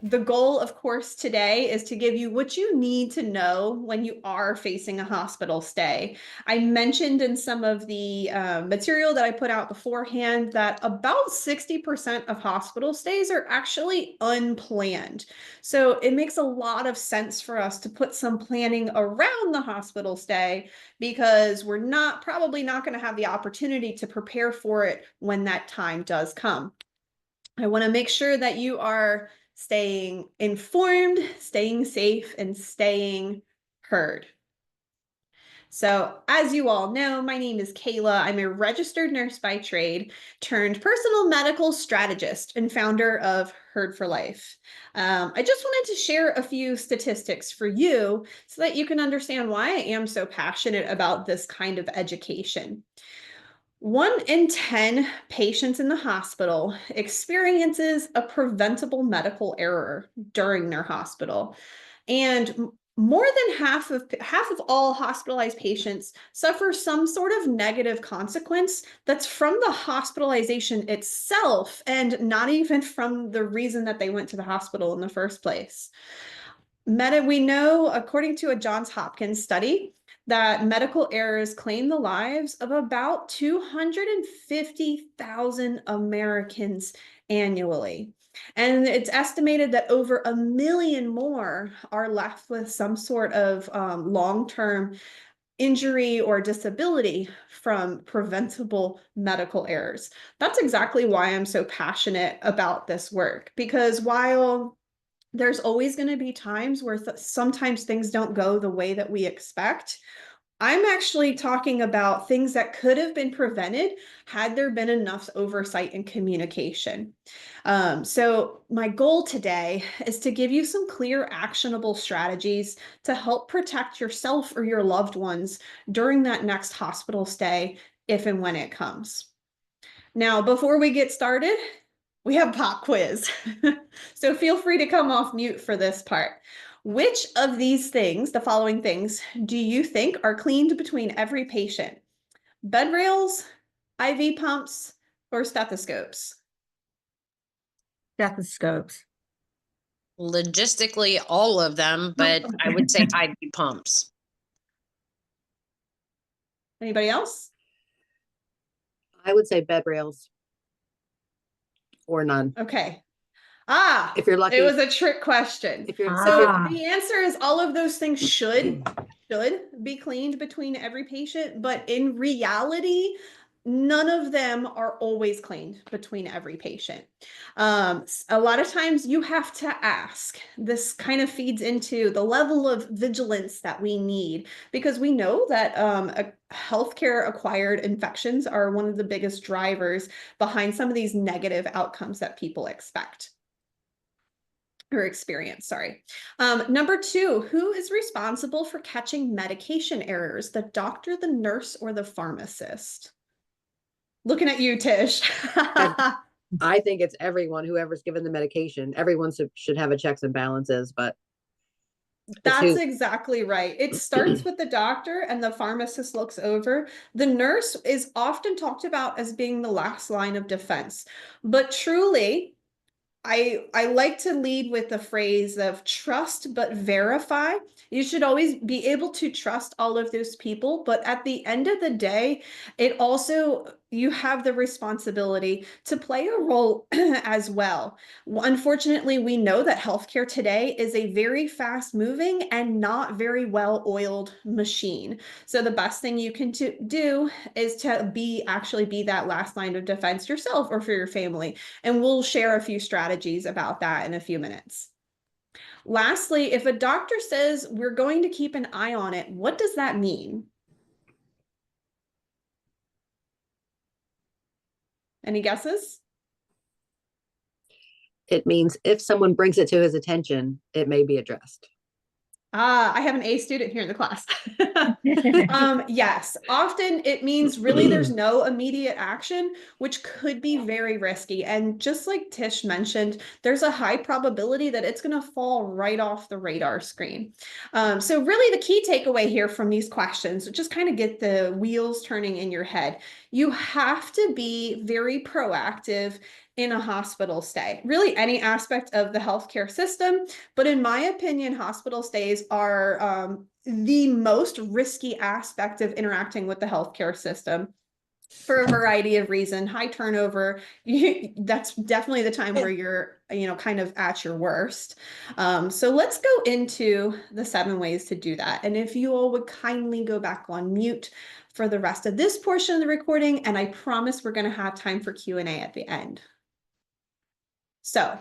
The goal, of course, today is to give you what you need to know when you are facing a hospital stay. I mentioned in some of the material that I put out beforehand that about 60% of hospital stays are actually unplanned. So it makes a lot of sense for us to put some planning around the hospital stay because we're probably not going to have the opportunity to prepare for it when that time does come. I want to make sure that you are staying informed, staying safe, and staying heard. So, as you all know, my name is Kayla. I'm a registered nurse by trade turned personal medical strategist and founder of Heard for Life. I just wanted to share a few statistics for you so that you can understand why I am so passionate about this kind of education. 1 in 10 patients in the hospital experiences a preventable medical error during their hospital. And more than half of all hospitalized patients suffer some sort of negative consequence that's from the hospitalization itself and not even from the reason that they went to the hospital in the first place. We know, according to a Johns Hopkins study, that medical errors claim the lives of about 250,000 Americans annually. And it's estimated that over 1 million more are left with some sort of long-term injury or disability from preventable medical errors. That's exactly why I'm so passionate about this work, because while there's always going to be times where sometimes things don't go the way that we expect, I'm actually talking about things that could have been prevented had there been enough oversight and communication. So my goal today is to give you some clear, actionable strategies to help protect yourself or your loved ones during that next hospital stay, if and when it comes. Now, before we get started, we have pop quiz. So feel free to come off mute for this part. Which of these things, the following things, do you think are cleaned between every patient? Bed rails, IV pumps, or stethoscopes? Stethoscopes. Logistically, all of them, but I would say IV pumps. Anybody else? I would say bed rails or none. Okay. If you're lucky. It was a trick question. So the answer is all of those things should be cleaned between every patient, but in reality, none of them are always cleaned between every patient. A lot of times you have to ask. This kind of feeds into the level of vigilance that we need, because we know that healthcare acquired infections are one of the biggest drivers behind some of these negative outcomes that people expect. Or experience, sorry. Number 2, who is responsible for catching medication errors? The doctor, the nurse, or the pharmacist? Looking at you, Tish. I think it's everyone, whoever's given the medication. Everyone should have a checks and balances, but that's exactly right. It starts with the doctor and the pharmacist looks over. The nurse is often talked about as being the last line of defense, but truly, I like to lead with the phrase of trust but verify. You should always be able to trust all of those people, but at the end of the day, you have the responsibility to play a role as well. Unfortunately, we know that healthcare today is a very fast moving and not very well oiled machine. So the best thing you can do is to actually be that last line of defense yourself or for your family. And we'll share a few strategies about that in a few minutes. Lastly, if a doctor says we're going to keep an eye on it, what does that mean? Any guesses? It means if someone brings it to his attention, it may be addressed. I have an A student here in the class. Yes, often it means really there's no immediate action, which could be very risky. And just like Tish mentioned, there's a high probability that it's going to fall right off the radar screen. So really the key takeaway here from these questions, just kind of get the wheels turning in your head. You have to be very proactive in a hospital stay, really any aspect of the healthcare system. But in my opinion, hospital stays are the most risky aspect of interacting with the healthcare system for a variety of reasons. High turnover, that's definitely the time where you're, kind of at your worst. So let's go into the 7 ways to do that. And if you all would kindly go back on mute for the rest of this portion of the recording, and I promise we're going to have time for Q&A at the end. So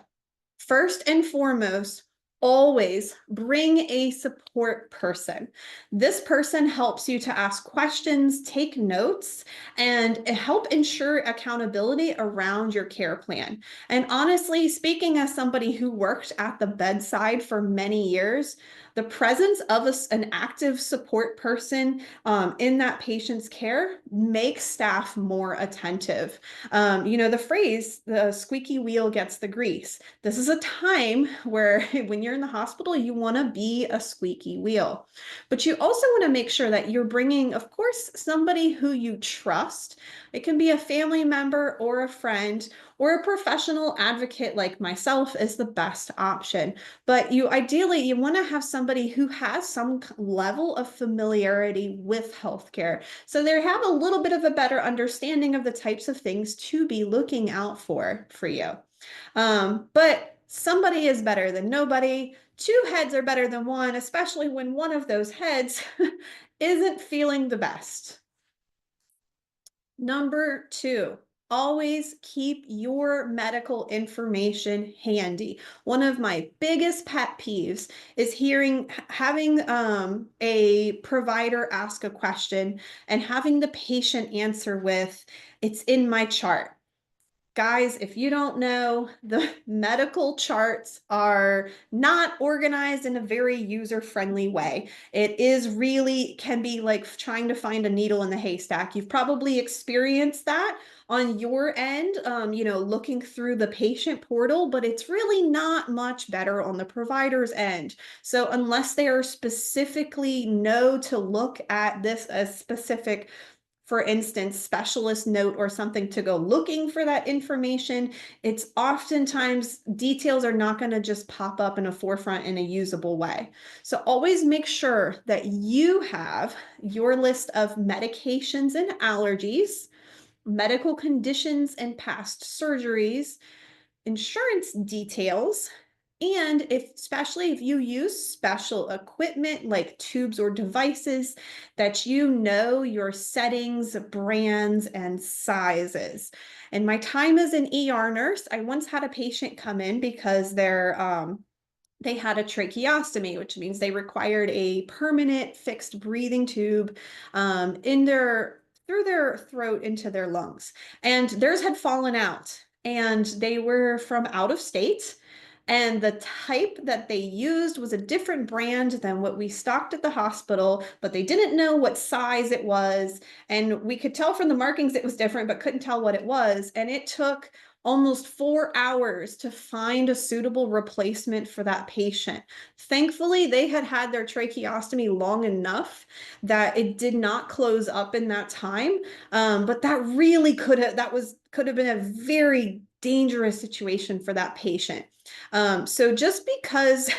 first and foremost, always bring a support person. This person helps you to ask questions, take notes, and help ensure accountability around your care plan. And honestly, speaking as somebody who worked at the bedside for many years, the presence of an active support person in that patient's care makes staff more attentive. The phrase, the squeaky wheel gets the grease. This is a time where when you're in the hospital, you want to be a squeaky wheel. But you also want to make sure that you're bringing, of course, somebody who you trust. It can be a family member or a friend, or a professional advocate like myself is the best option. But you want to have somebody who has some level of familiarity with healthcare. So they have a little bit of a better understanding of the types of things to be looking out for you. But somebody is better than nobody. 2 heads are better than 1, especially when one of those heads isn't feeling the best. Number 2, always keep your medical information handy. One of my biggest pet peeves is having a provider ask a question and having the patient answer with, "It's in my chart." Guys, if you don't know, the medical charts are not organized in a very user-friendly way. It is really can be like trying to find a needle in the haystack. You've probably experienced that on your end, looking through the patient portal, but it's really not much better on the provider's end. So unless they are specifically know to look at this as specific, for instance, specialist note or something to go looking for that information, it's oftentimes details are not going to just pop up in a forefront in a usable way. So always make sure that you have your list of medications and allergies, medical conditions and past surgeries, insurance details, and especially if you use special equipment like tubes or devices, that your settings, brands, and sizes. In my time as an ER nurse, I once had a patient come in because they had a tracheostomy, which means they required a permanent fixed breathing tube through their throat into their lungs. And theirs had fallen out, and they were from out of state. And the type that they used was a different brand than what we stocked at the hospital, but they didn't know what size it was. And we could tell from the markings it was different, but couldn't tell what it was. And it took almost 4 hours to find a suitable replacement for that patient. Thankfully, they had had their tracheostomy long enough that it did not close up in that time. But that really could have been a very dangerous situation for that patient. So just because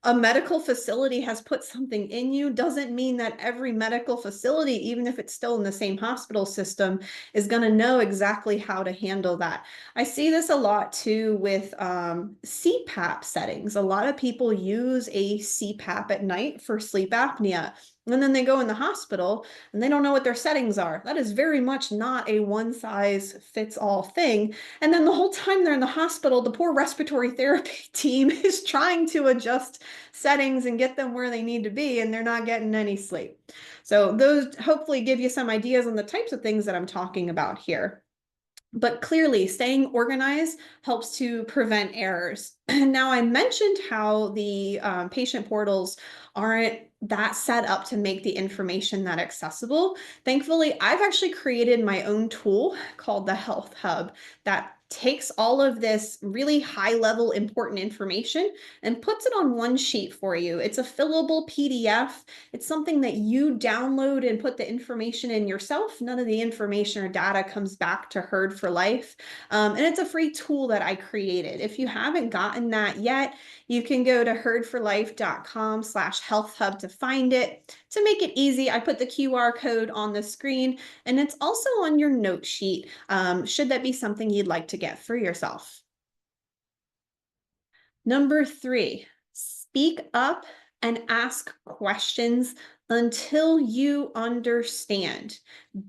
a medical facility has put something in you doesn't mean that every medical facility, even if it's still in the same hospital system, is going to know exactly how to handle that. I see this a lot too with CPAP settings. A lot of people use a CPAP at night for sleep apnea. And then they go in the hospital and they don't know what their settings are. That is very much not a one-size-fits-all thing. And then the whole time they're in the hospital, the poor respiratory therapy team is trying to adjust settings and get them where they need to be, and they're not getting any sleep. So those hopefully give you some ideas on the types of things that I'm talking about here. But clearly, staying organized helps to prevent errors. Now, I mentioned how the patient portals aren't that set up to make the information that accessible. Thankfully, I've actually created my own tool called the Health Hub that takes all of this really high level important information and puts it on one sheet for you. It's a fillable PDF. It's something that you download and put the information in yourself. None of the information or data comes back to Herd for Life. And it's a free tool that I created. If you haven't gotten that yet, you can go to herdforlife.com/health hub to find it. To make it easy, I put the QR code on the screen, and it's also on your note sheet, should that be something you'd like to get for yourself. Number 3, speak up and ask questions until you understand.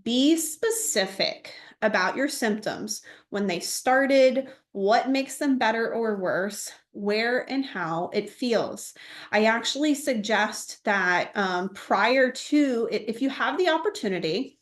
Be specific about your symptoms, when they started, what makes them better or worse, where and how it feels. I actually suggest that prior to, if you have the opportunity,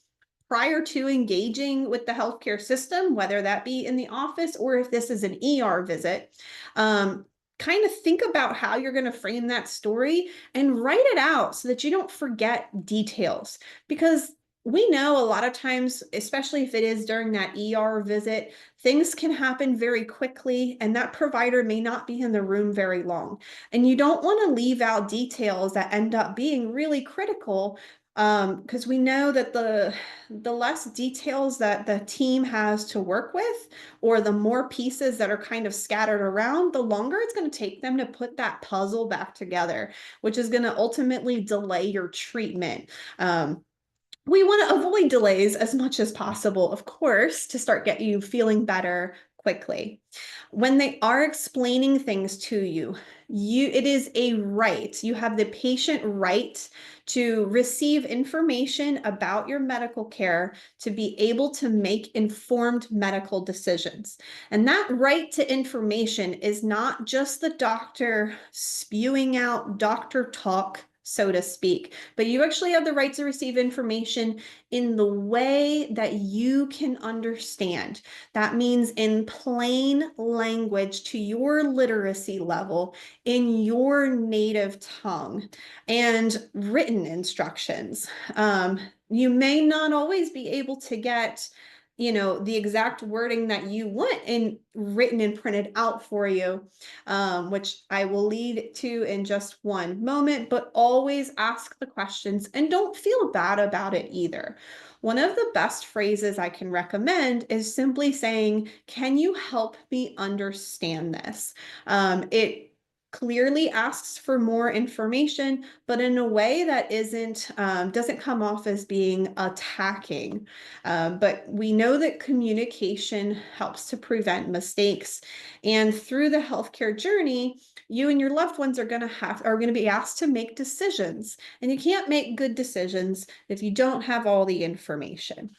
prior to engaging with the healthcare system, whether that be in the office or if this is an ER visit, kind of think about how you're going to frame that story and write it out so that you don't forget details. Because we know a lot of times, especially if it is during that ER visit, things can happen very quickly and that provider may not be in the room very long. And you don't want to leave out details that end up being really critical, because we know that the less details that the team has to work with, or the more pieces that are kind of scattered around, the longer it's going to take them to put that puzzle back together, which is going to ultimately delay your treatment. We want to avoid delays as much as possible, of course, to start get you feeling better quickly. When they are explaining things to you, it is a right. You have the patient right to receive information about your medical care to be able to make informed medical decisions. And that right to information is not just the doctor spewing out doctor talk, so to speak, but you actually have the right to receive information in the way that you can understand. That means in plain language to your literacy level, in your native tongue, and written instructions. You may not always be able to get the exact wording that you want in written and printed out for you, which I will lead to in just one moment, but always ask the questions and don't feel bad about it either. One of the best phrases I can recommend is simply saying, "Can you help me understand this?" It clearly asks for more information, but in a way that doesn't come off as being attacking. But we know that communication helps to prevent mistakes. And through the healthcare journey, you and your loved ones are going to be asked to make decisions. And you can't make good decisions if you don't have all the information.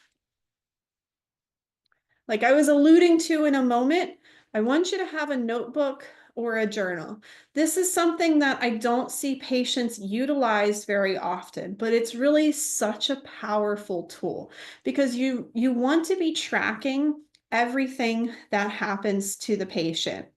Like I was alluding to in a moment, I want you to have a notebook or a journal. This is something that I don't see patients utilize very often, but it's really such a powerful tool because you want to be tracking everything that happens to the patient.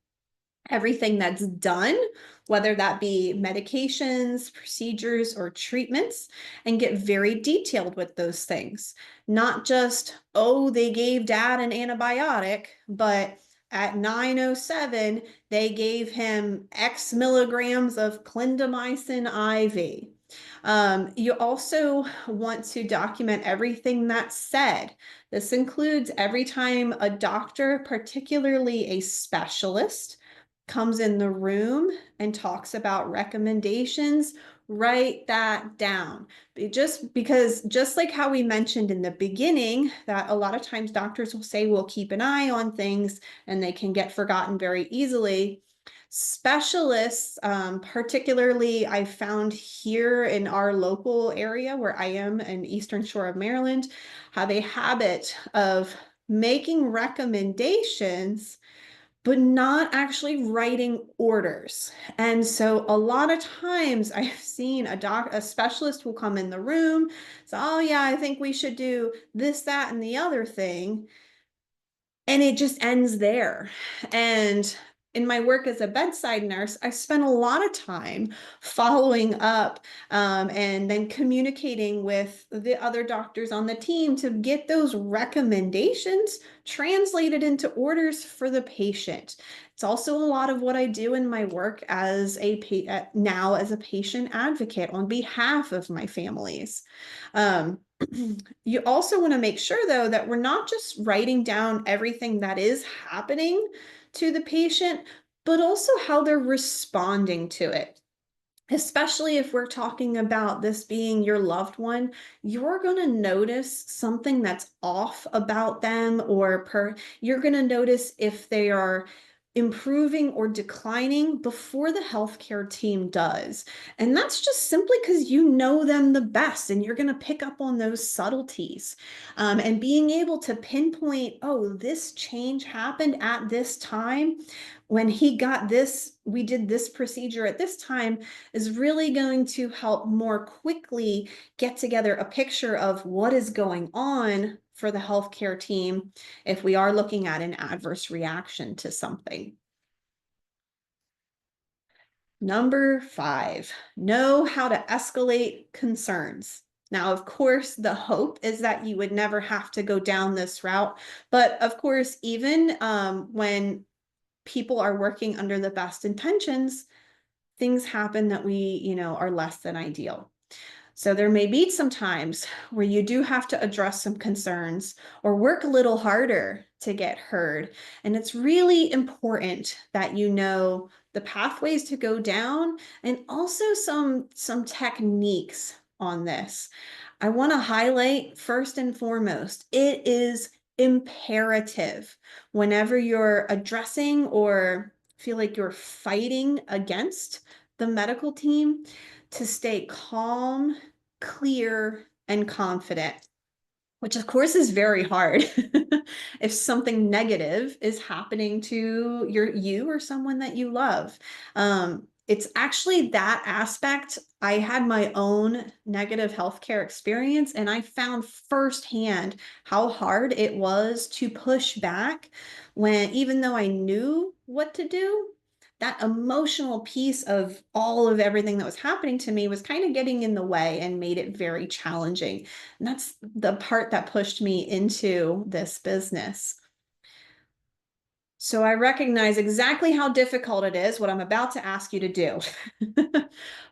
Everything that's done, whether that be medications, procedures, or treatments, and get very detailed with those things. Not just, oh, they gave dad an antibiotic, but at 9:07, they gave him X milligrams of clindamycin IV. You also want to document everything that's said. This includes every time a doctor, particularly a specialist, comes in the room and talks about recommendations, write that down. Just like how we mentioned in the beginning, that a lot of times doctors will say, we'll keep an eye on things and they can get forgotten very easily. Specialists, particularly I found here in our local area where I am in Eastern Shore of Maryland, have a habit of making recommendations but not actually writing orders. And so a lot of times I've seen a specialist will come in the room, so, oh yeah, I think we should do this, that, and the other thing. And it just ends there. And in my work as a bedside nurse, I spent a lot of time following up and then communicating with the other doctors on the team to get those recommendations translated into orders for the patient. It's also a lot of what I do in my work as now as a patient advocate on behalf of my families. You also want to make sure, though, that we're not just writing down everything that is happening to the patient, but also how they're responding to it. Especially if we're talking about this being your loved one, you're going to notice something that's off about them, or you're going to notice if they are improving or declining before the healthcare team does. And that's just simply because you know them the best and you're going to pick up on those subtleties. And being able to pinpoint, oh, this change happened at this time. When he got this, we did this procedure at this time, is really going to help more quickly get together a picture of what is going on for the healthcare team if we are looking at an adverse reaction to something. Number 5, know how to escalate concerns. Now, of course, the hope is that you would never have to go down this route. But of course, even when people are working under the best intentions, things happen that we, are less than ideal. So there may be some times where you do have to address some concerns or work a little harder to get heard. And it's really important that you know the pathways to go down and also some techniques on this. I want to highlight first and foremost, it is imperative whenever you're addressing or feel like you're fighting against the medical team to stay calm, clear, and confident, which of course is very hard if something negative is happening to you or someone that you love. It's actually that aspect. I had my own negative healthcare experience, and I found firsthand how hard it was to push back when, even though I knew what to do, that emotional piece of all of everything that was happening to me was kind of getting in the way and made it very challenging. And that's the part that pushed me into this business. So I recognize exactly how difficult it is, what I'm about to ask you to do.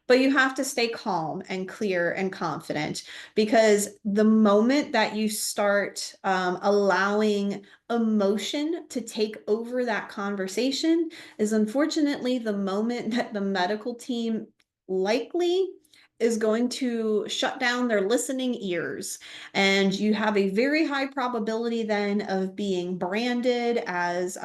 But you have to stay calm and clear and confident, because the moment that you start allowing emotion to take over that conversation is unfortunately the moment that the medical team likely is going to shut down their listening ears. And you have a very high probability then of being branded as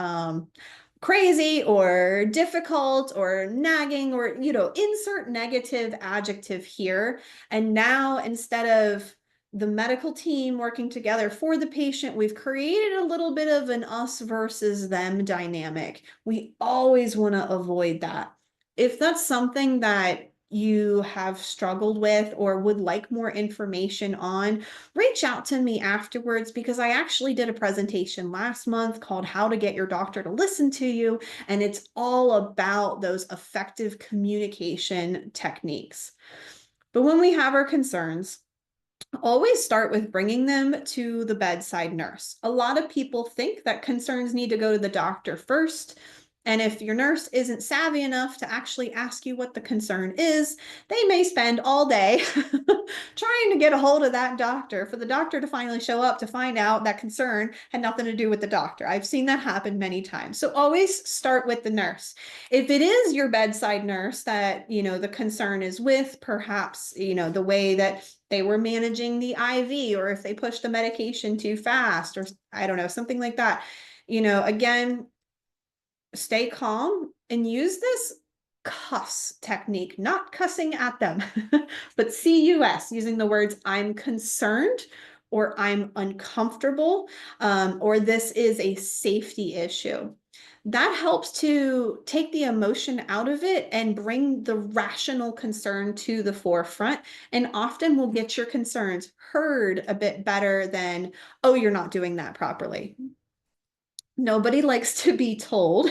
crazy or difficult or nagging, or, insert negative adjective here. And now, instead of the medical team working together for the patient, we've created a little bit of an us versus them dynamic. We always want to avoid that. If that's something that you have struggled with or would like more information on, reach out to me afterwards, because I actually did a presentation last month called How to Get Your Doctor to Listen to You, and it's all about those effective communication techniques. But when we have our concerns, always start with bringing them to the bedside nurse. A lot of people think that concerns need to go to the doctor first. And if your nurse isn't savvy enough to actually ask you what the concern is, they may spend all day trying to get a hold of that doctor for the doctor to finally show up to find out that concern had nothing to do with the doctor. I've seen that happen many times. So always start with the nurse. If it is your bedside nurse that, the concern is with, perhaps, the way that they were managing the IV, or if they pushed the medication too fast, or I don't know, something like that, again, stay calm and use this cuss technique, not cussing at them, but CUS, using the words I'm concerned, or I'm uncomfortable, or this is a safety issue. That helps to take the emotion out of it and bring the rational concern to the forefront, and often will get your concerns heard a bit better than, oh, you're not doing that properly. Nobody likes to be told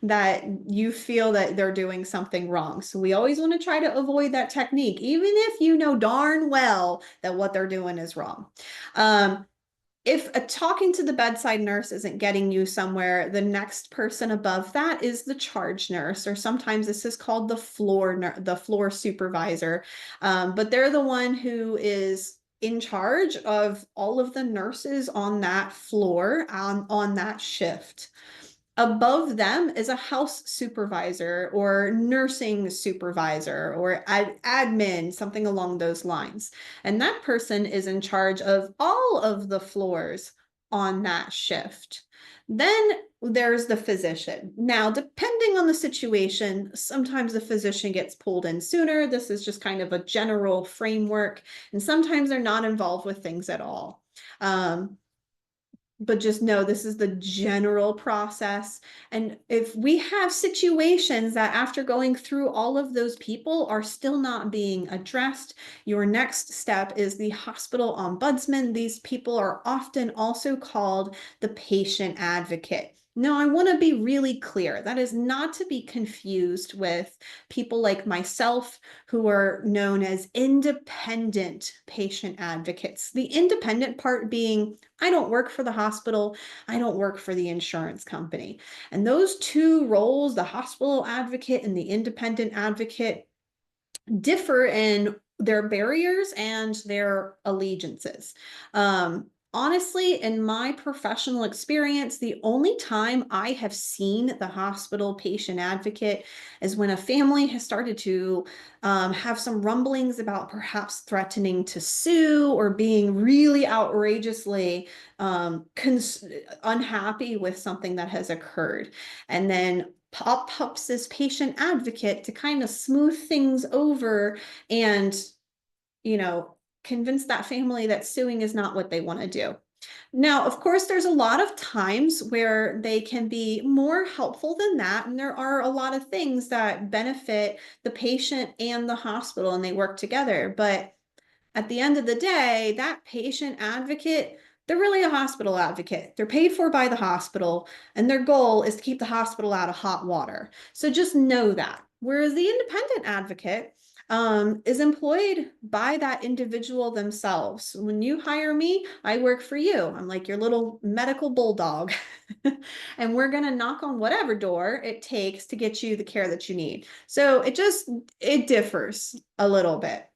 that you feel that they're doing something wrong. So we always want to try to avoid that technique, even if you know darn well that what they're doing is wrong. If talking to the bedside nurse isn't getting you somewhere, the next person above that is the charge nurse, or sometimes this is called the floor supervisor. But they're the one who is in charge of all of the nurses on that floor on that shift. Above them is a house supervisor or nursing supervisor or admin, something along those lines. And that person is in charge of all of the floors on that shift. Then there's the physician. Now, depending on the situation, sometimes the physician gets pulled in sooner. This is just kind of a general framework, and sometimes they're not involved with things at all. But just know this is the general process. And if we have situations that after going through all of those people are still not being addressed, your next step is the hospital ombudsman. These people are often also called the patient advocate. Now, I want to be really clear. That is not to be confused with people like myself who are known as independent patient advocates. The independent part being, I don't work for the hospital, I don't work for the insurance company. And those two roles, the hospital advocate and the independent advocate, differ in their barriers and their allegiances. Honestly, in my professional experience, the only time I have seen the hospital patient advocate is when a family has started to have some rumblings about perhaps threatening to sue or being really outrageously unhappy with something that has occurred. And then pops this patient advocate to kind of smooth things over and, convince that family that suing is not what they want to do. Now, of course, there's a lot of times where they can be more helpful than that. And there are a lot of things that benefit the patient and the hospital, and they work together. But at the end of the day, that patient advocate, they're really a hospital advocate. They're paid for by the hospital, and their goal is to keep the hospital out of hot water. So just know that. Whereas the independent advocate is employed by that individual themselves. When you hire me, I work for you. I'm like your little medical bulldog. And we're going to knock on whatever door it takes to get you the care that you need. So it differs a little bit.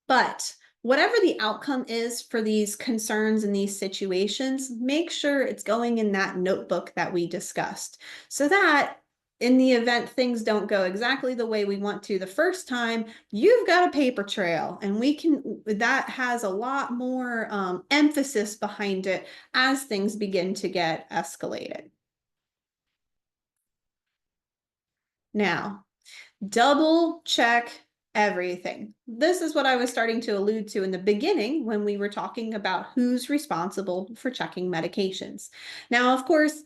But whatever the outcome is for these concerns in these situations, make sure it's going in that notebook that we discussed, so that in the event things don't go exactly the way we want to the first time, you've got a paper trail, and that has a lot more emphasis behind it as things begin to get escalated. Now, double check everything. This is what I was starting to allude to in the beginning when we were talking about who's responsible for checking medications. Now, of course,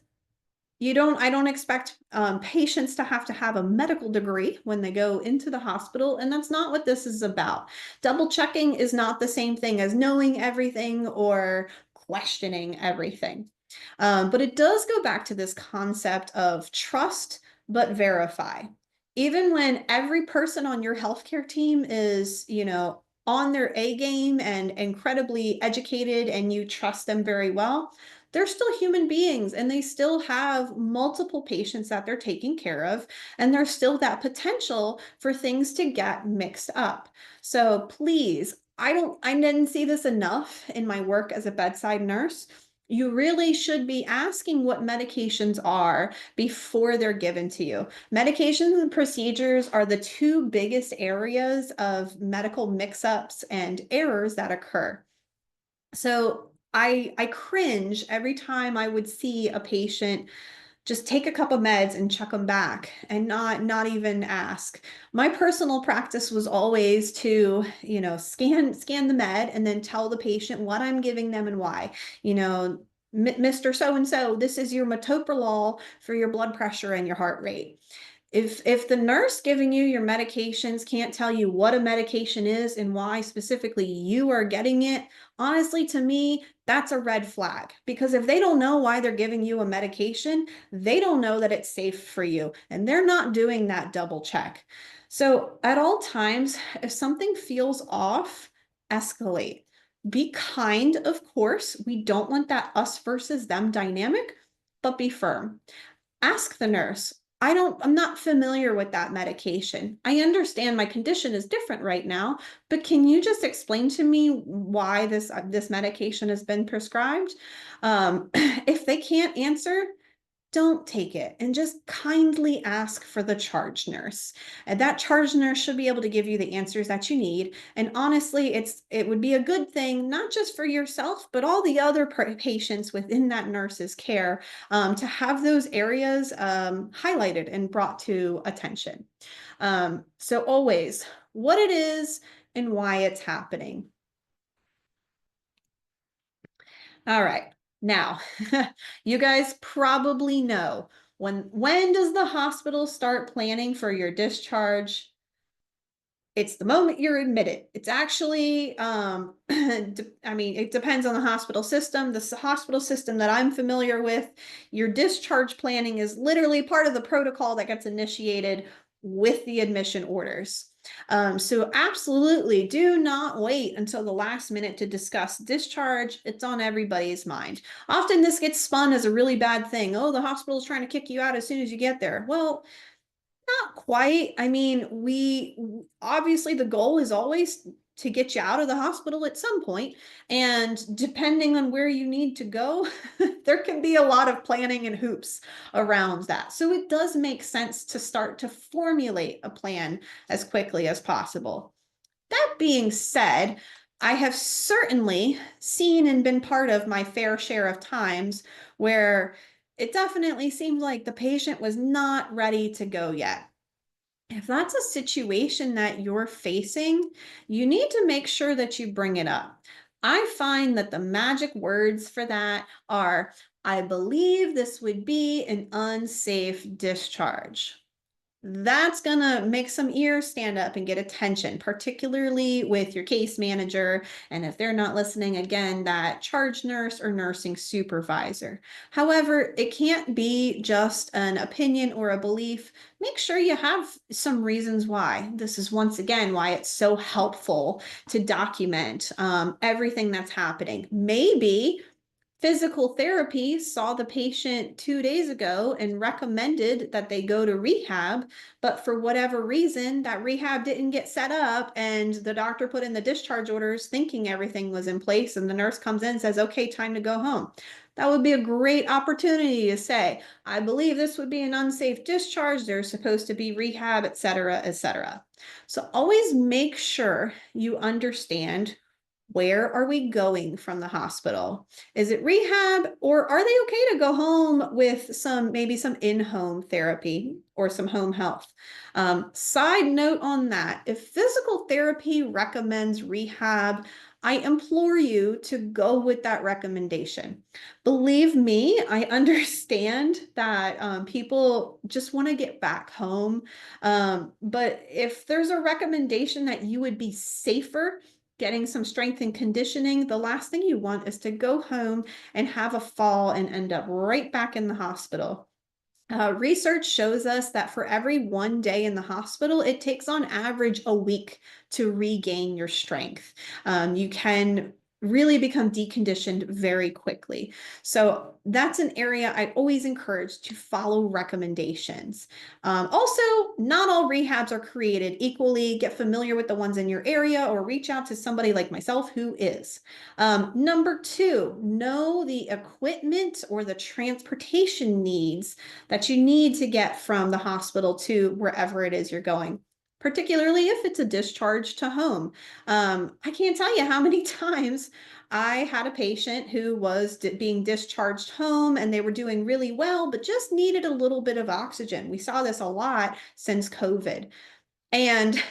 I don't expect patients to have a medical degree when they go into the hospital, and that's not what this is about. Double checking is not the same thing as knowing everything or questioning everything. But it does go back to this concept of trust but verify. Even when every person on your healthcare team is, on their A game and incredibly educated and you trust them very well, they're still human beings, and they still have multiple patients that they're taking care of, and there's still that potential for things to get mixed up. So please, I didn't see this enough in my work as a bedside nurse. You really should be asking what medications are before they're given to you. Medications and procedures are the two biggest areas of medical mix-ups and errors that occur. So I cringe every time I would see a patient just take a couple meds and chuck them back and not even ask. My personal practice was always to, scan the med and then tell the patient what I'm giving them and why. Mr. So-and-so, this is your metoprolol for your blood pressure and your heart rate. If the nurse giving you your medications can't tell you what a medication is and why specifically you are getting it, honestly, to me, that's a red flag, because if they don't know why they're giving you a medication, they don't know that it's safe for you, and they're not doing that double check. So at all times, if something feels off, escalate. Be kind, of course. We don't want that us versus them dynamic, but be firm. Ask the nurse, I'm not familiar with that medication. I understand my condition is different right now, but can you just explain to me why this medication has been prescribed? If they can't answer, don't take it, and just kindly ask for the charge nurse. And that charge nurse should be able to give you the answers that you need. And honestly, it would be a good thing, not just for yourself, but all the other patients within that nurse's care, to have those areas highlighted and brought to attention. So always what it is and why it's happening. All right. Now, you guys probably know, when does the hospital start planning for your discharge? It's the moment you're admitted. It's actually, I mean, it depends on the hospital system. The hospital system that I'm familiar with, your discharge planning is literally part of the protocol that gets initiated with the admission orders. So absolutely do not wait until the last minute to discuss discharge. It's on everybody's mind. Often this gets spun as a really bad thing. Oh, the hospital is trying to kick you out as soon as you get there. Well, not quite. I mean, we obviously, the goal is always to get you out of the hospital at some point, and depending on where you need to go, there can be a lot of planning and hoops around that. So it does make sense to start to formulate a plan as quickly as possible. That being said, I have certainly seen and been part of my fair share of times where it definitely seemed like the patient was not ready to go yet. If that's a situation that you're facing, you need to make sure that you bring it up. I find that the magic words for that are, I believe this would be an unsafe discharge. That's gonna make some ears stand up and get attention, particularly with your case manager. And if they're not listening, again, that charge nurse or nursing supervisor. However, it can't be just an opinion or a belief. Make sure you have some reasons why. This is once again why it's so helpful to document everything that's happening. Maybe physical therapy saw the patient 2 days ago and recommended that they go to rehab, but for whatever reason, that rehab didn't get set up, and the doctor put in the discharge orders thinking everything was in place, and the nurse comes in and says, okay, time to go home. That would be a great opportunity to say, I believe this would be an unsafe discharge. There's supposed to be rehab, et cetera, et cetera. So always make sure you understand, where are we going from the hospital? Is it rehab, or are they okay to go home with maybe some in-home therapy or some home health? Side note on that, if physical therapy recommends rehab, I implore you to go with that recommendation. Believe me, I understand that people just want to get back home. But if there's a recommendation that you would be safer getting some strength and conditioning, the last thing you want is to go home and have a fall and end up right back in the hospital. Research shows us that for every 1 day in the hospital, it takes on average a week to regain your strength. You can really become deconditioned very quickly. So that's an area I always encourage to follow recommendations. Also, not all rehabs are created equally. Get familiar with the ones in your area, or reach out to somebody like myself who is. Number 2, know the equipment or the transportation needs that you need to get from the hospital to wherever it is you're going, particularly if it's a discharge to home. I can't tell you how many times I had a patient who was being discharged home, and they were doing really well, but just needed a little bit of oxygen. We saw this a lot since COVID. And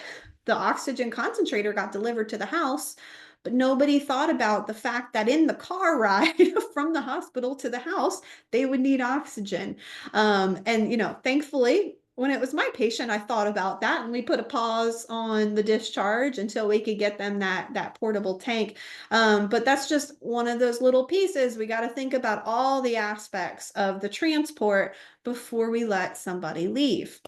the oxygen concentrator got delivered to the house, but nobody thought about the fact that in the car ride from the hospital to the house, they would need oxygen. And, thankfully, when it was my patient, I thought about that, and we put a pause on the discharge until we could get them that portable tank. But that's just one of those little pieces. We got to think about all the aspects of the transport before we let somebody leave.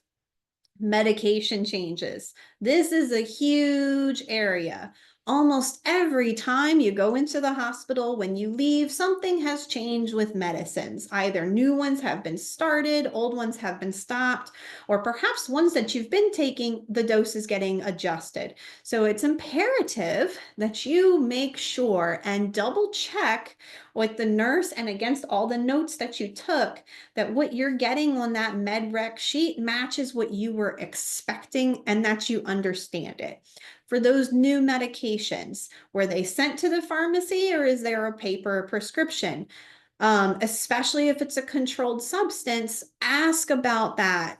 Medication changes. This is a huge area. Almost every time you go into the hospital, when you leave, something has changed with medicines. Either new ones have been started, old ones have been stopped, or perhaps ones that you've been taking, the dose is getting adjusted. So it's imperative that you make sure and double check with the nurse and against all the notes that you took, that what you're getting on that med rec sheet matches what you were expecting and that you understand it. For those new medications, were they sent to the pharmacy or is there a paper prescription? Especially if it's a controlled substance, ask about that.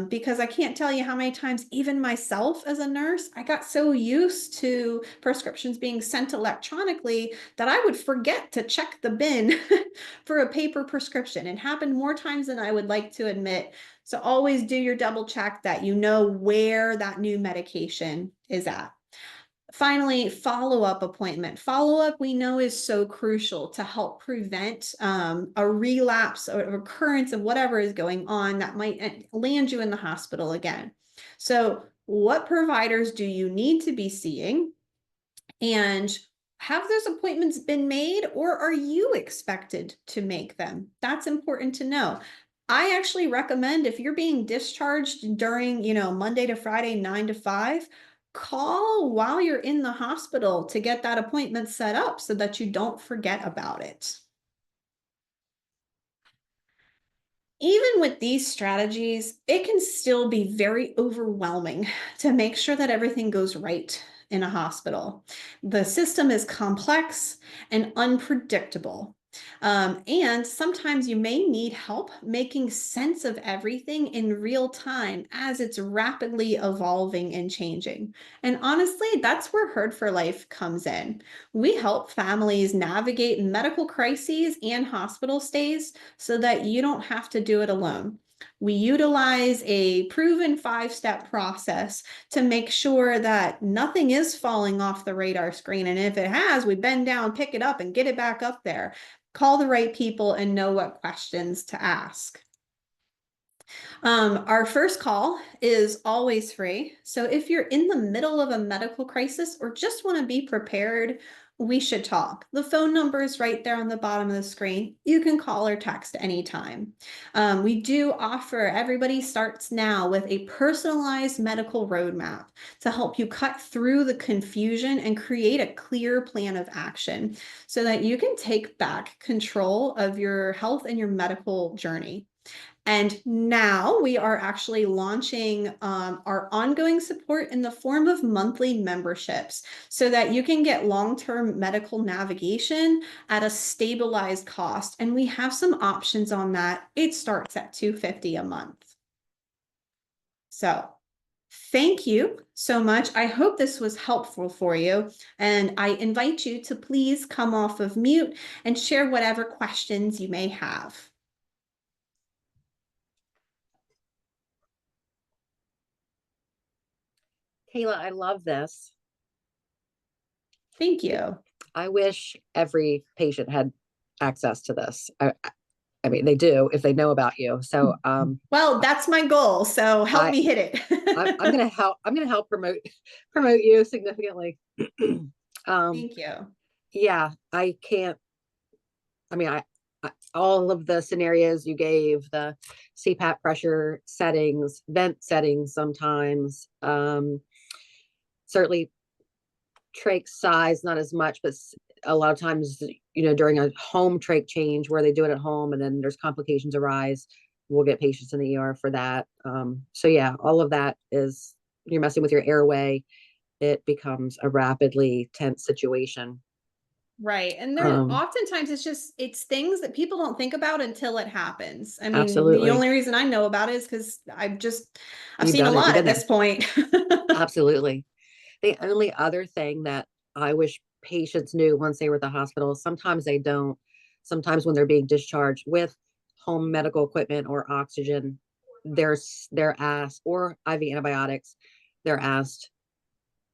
Because I can't tell you how many times, even myself as a nurse, I got so used to prescriptions being sent electronically that I would forget to check the bin for a paper prescription. It happened more times than I would like to admit. So always do your double check that you know where that new medication is at. Finally, follow-up appointment. Follow-up we know is so crucial to help prevent a relapse or recurrence of whatever is going on that might land you in the hospital again. So what providers do you need to be seeing? And have those appointments been made, or are you expected to make them? That's important to know. I actually recommend, if you're being discharged during, Monday to Friday, 9 to 5, call while you're in the hospital to get that appointment set up so that you don't forget about it. Even with these strategies, it can still be very overwhelming to make sure that everything goes right in a hospital. The system is complex and unpredictable. And sometimes you may need help making sense of everything in real time as it's rapidly evolving and changing. And honestly, that's where Heard for Life comes in. We help families navigate medical crises and hospital stays so that you don't have to do it alone. We utilize a proven 5-step process to make sure that nothing is falling off the radar screen. And if it has, we bend down, pick it up, and get it back up there. Call the right people and know what questions to ask. Our first call is always free. So if you're in the middle of a medical crisis or just want to be prepared, we should talk. The phone number is right there on the bottom of the screen. You can call or text anytime. We do offer, everybody starts now with a personalized medical roadmap to help you cut through the confusion and create a clear plan of action so that you can take back control of your health and your medical journey. And now we are actually launching our ongoing support in the form of monthly memberships so that you can get long-term medical navigation at a stabilized cost. And we have some options on that. It starts at $250 a month. So thank you so much. I hope this was helpful for you. And I invite you to please come off of mute and share whatever questions you may have. Kayla, I love this. Thank you. I wish every patient had access to this. I mean, they do if they know about you. So, well, that's my goal. So help me hit it. I'm gonna help. I'm gonna help promote you significantly. Thank you. Yeah, I can't. I mean, I all of the scenarios you gave, the CPAP pressure settings, vent settings, sometimes, certainly trach size, not as much, but a lot of times, during a home trach change where they do it at home and then there's complications arise, we'll get patients in the ER for that. So yeah, all of that is, you're messing with your airway. It becomes a rapidly tense situation. Right. And there oftentimes it's things that people don't think about until it happens. I mean, absolutely. the only reason I know about it is because I've seen a it. lot at this point. Absolutely. The only other thing that I wish patients knew once they were at the hospital, sometimes they don't, sometimes when they're being discharged with home medical equipment or oxygen, they're asked, or IV antibiotics, they're asked,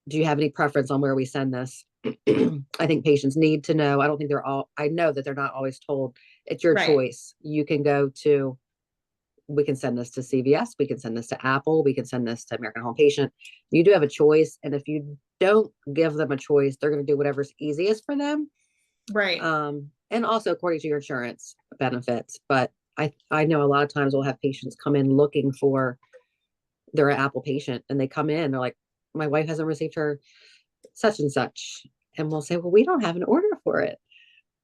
do you have any preference on where we send this? I think patients need to know. I don't think I know that they're not always told it's your Right. choice. You can go to, we can send this to CVS, we can send this to Apple, we can send this to American Home Patient. You do have a choice. And if you don't give them a choice, they're going to do whatever's easiest for them. Right. And also according to your insurance benefits. But I know a lot of times we'll have patients come in looking for, they're an Apple patient and they come in, they're like, my wife hasn't received her such and such. And we'll say, well, we don't have an order for it,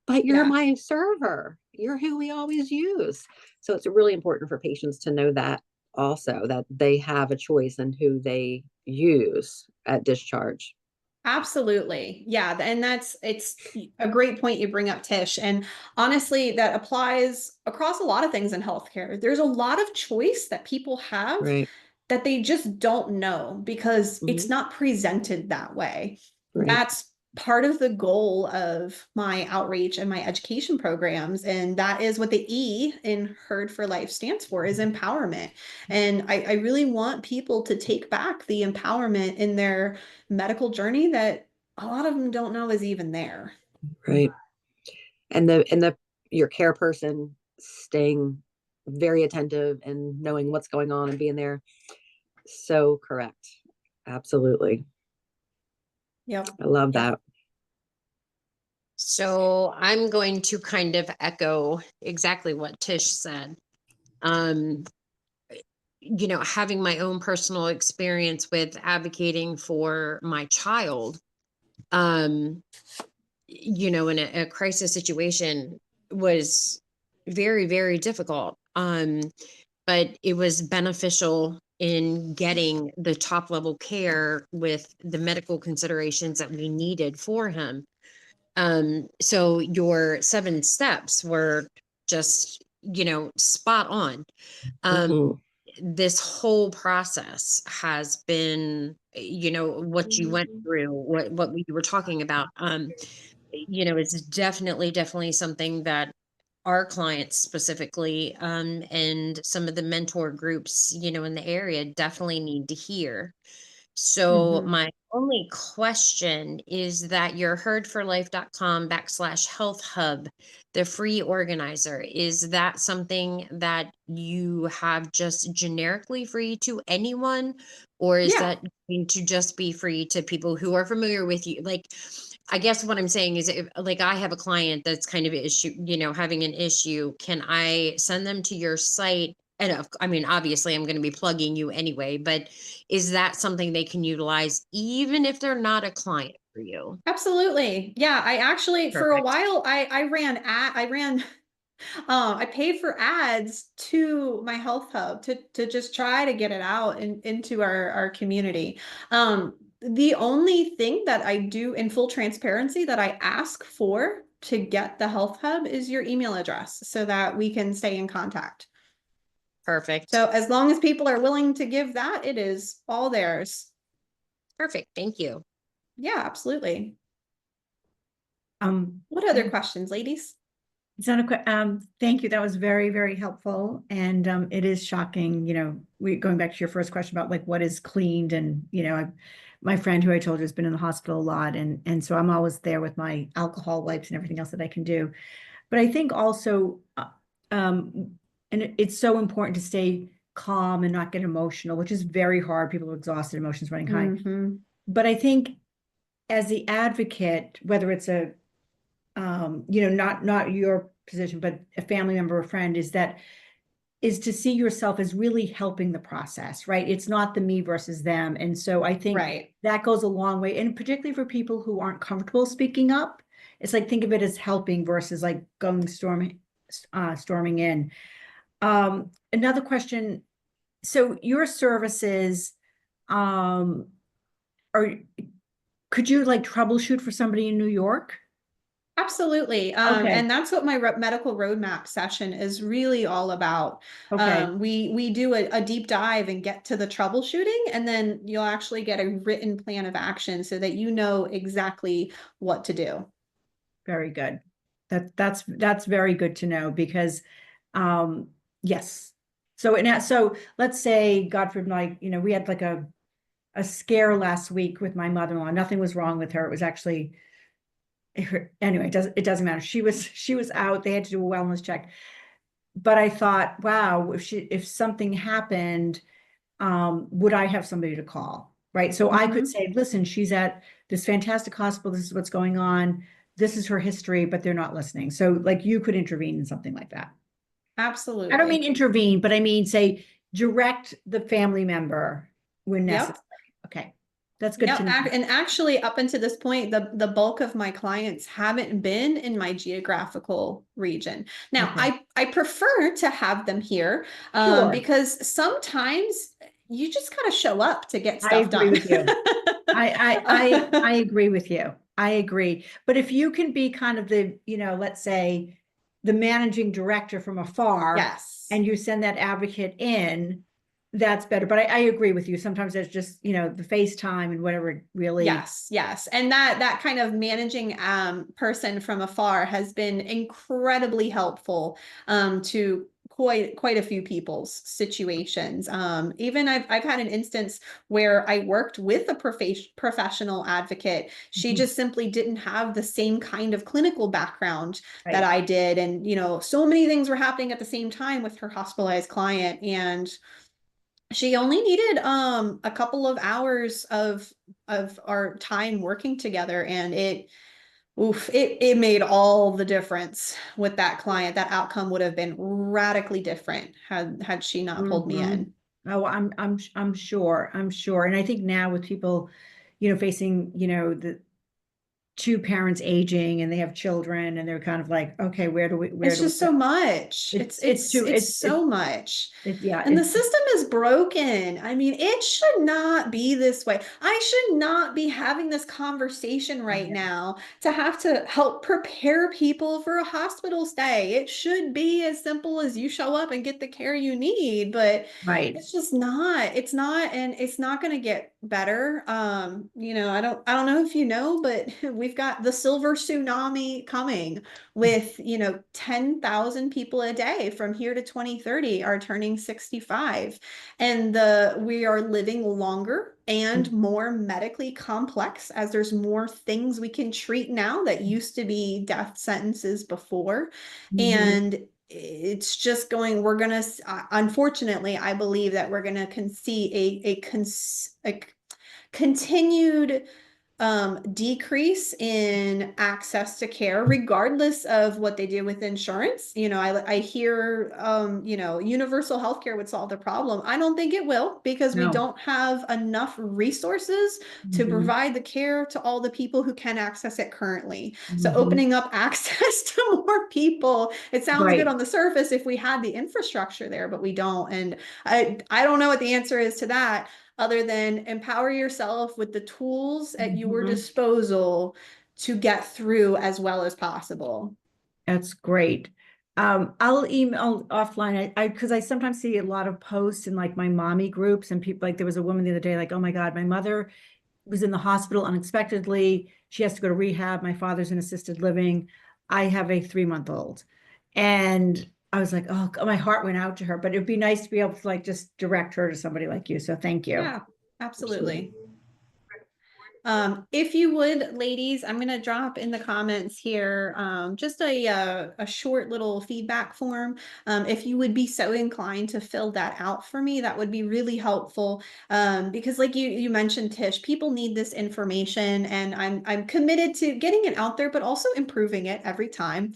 but you're Yeah. my server. You're who we always use. So it's really important for patients to know that also, that they have a choice in who they use at discharge. Absolutely. Yeah. And it's a great point you bring up, Tish. And honestly, that applies across a lot of things in healthcare. There's a lot of choice that people have Right. that they just don't know because Mhm. it's not presented that way. Right. That's part of the goal of my outreach and my education programs. And that is what the E in Heard for Life stands for, is empowerment. And I really want people to take back the empowerment in their medical journey that a lot of them don't know is even there. Right. And your care person staying very attentive and knowing what's going on and being there. So correct. Absolutely. Yep. I love Yep. that. So I'm going to kind of echo exactly what Tish said. Um, having my own personal experience with advocating for my child, in a crisis situation was very, very difficult. But it was beneficial in getting the top level care with the medical considerations that we needed for him. So your 7 steps were just, spot on. Um, Mhm. this whole process has been, what you went through, what we were talking about, it's definitely something that our clients specifically, and some of the mentor groups, in the area definitely need to hear. So Mhm. my only question is that your heardforlife.com/health hub, the free organizer, is that something that you have just generically free to anyone, or is Yeah. that going to just be free to people who are familiar with you? Like, I guess what I'm saying is, if, like, I have a client that's kind of issue, having an issue, can I send them to your site? And I mean, obviously, I'm going to be plugging you anyway, but is that something they can utilize even if they're not a client for you? Absolutely. Yeah. I actually, for a Perfect. while, I ran I paid for ads to my health hub to just try to get it out into our community. The only thing that I do in full transparency that I ask for to get the health hub is your email address so that we can stay in contact. Perfect. So as long as people are willing to give that, it is all theirs. Perfect. Thank you. Yeah, absolutely. What Yeah, other questions, ladies? it's not a thank you. That was very, very helpful. And it is shocking, we going back to your first question about like what is cleaned, and my friend who I told you has been in the hospital a lot, and so I'm always there with my alcohol wipes and everything else that I can do. But I think also and it's so important to stay calm and not get emotional, which is very hard. People are exhausted, emotions running high. Mhm. But I think as the advocate, whether it's not your position, but a family member or friend, is to see yourself as really helping the process, right? It's not the me versus them. And so I think Right. that goes a long way. And particularly for people who aren't comfortable speaking up, it's like, think of it as helping versus like storming in. Another question. So your services, um, are, could you like troubleshoot for somebody in New York? Absolutely. Okay. And that's what my medical roadmap session is really all about. Okay. We do a deep dive and get to the troubleshooting, and then you'll actually get a written plan of action so that you know exactly what to do. Very good. That's very good to know because, yes, So let's say, God forbid, like, we had like a scare last week with my mother-in-law. Nothing was wrong with her. It was actually, anyway, it doesn't matter. She was out. They had to do a wellness check. But I thought, wow, if something happened, would I have somebody to call? Right. So I could Mhm. say, listen, she's at this fantastic hospital. This is what's going on. This is her history, but they're not listening. So like you could intervene in something like that. I don't mean Absolutely. intervene, but I mean say direct the family member when Yep. necessary. Okay. That's good Yep. to know. And actually, up until this point, the bulk of my clients haven't been in my geographical region. Now, Okay. I prefer to have them here, Sure. because sometimes you just gotta show up to get I stuff agree done. with you. I agree with you. I agree. But if you can be kind of the, let's say the managing director from afar Yes. and you send that advocate in, that's better. But I agree with you. Sometimes there's just, the FaceTime and whatever really. Yes, yes. And that kind of managing person from afar has been incredibly helpful to quite a few people's situations. Even I've had an instance where I worked with a professional advocate. She Mhm. just simply didn't have the same kind of clinical background that Right. I did. And, so many things were happening at the same time with her hospitalized client. And she only needed a couple of hours of our time working together, and it made all the difference with that client. That outcome would have been radically different had she not pulled me Mhm. in. Oh, I'm sure. I'm sure. And I think now with people, facing, the two parents aging and they have children and they're kind of like, okay, where It's do we just go? so much. It's It's it's it's too it's it's it's so much. yeah, And the system is broken. I mean, it should not be this way. I should not be having this conversation right yeah, now to have to help prepare people for a hospital stay. It should be as simple as you show up and get the care you need, but right. it's just not. It's not, and it's not going to get better. I don't know if you know, but we've got the silver tsunami coming with 10,000 people a day from here to 2030 are turning 65, and we are living longer and more medically complex as there's more things we can treat now that used to be death sentences before. Mhm. And it's just we're gonna, unfortunately, I believe that we're gonna see a continued decrease in access to care, regardless of what they do with insurance. I hear, universal healthcare would solve the problem. I don't think it will, because we No. don't have enough resources to Mhm. provide the care to all the people who can access it currently. So Mhm. opening up access to more people, it sounds good Right. on the surface if we had the infrastructure there, but we don't. And I don't know what the answer is to that, other than empower yourself with the tools at your Mhm. disposal to get through as well as possible. That's great. I'll email offline. Because I sometimes see a lot of posts in like my mommy groups and people, like there was a woman the other day, like, oh my God, my mother was in the hospital unexpectedly. She has to go to rehab. My father's in assisted living. I have a 3-month-old. And I was like, oh, my heart went out to her, but it'd be nice to be able to like just direct her to somebody like you. So thank you. Yeah, absolutely. If you would, ladies, I'm going to drop in the comments here just a short little feedback form. If you would be so inclined to fill that out for me, that would be really helpful. Because like you mentioned, Tish, people need this information, and I'm committed to getting it out there, but also improving it every time.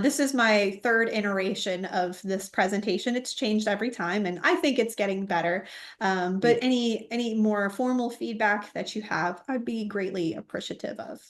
This is my third iteration of this presentation. It's changed every time, and I think it's getting better. But any more formal feedback that you have, I'd be greatly appreciative of.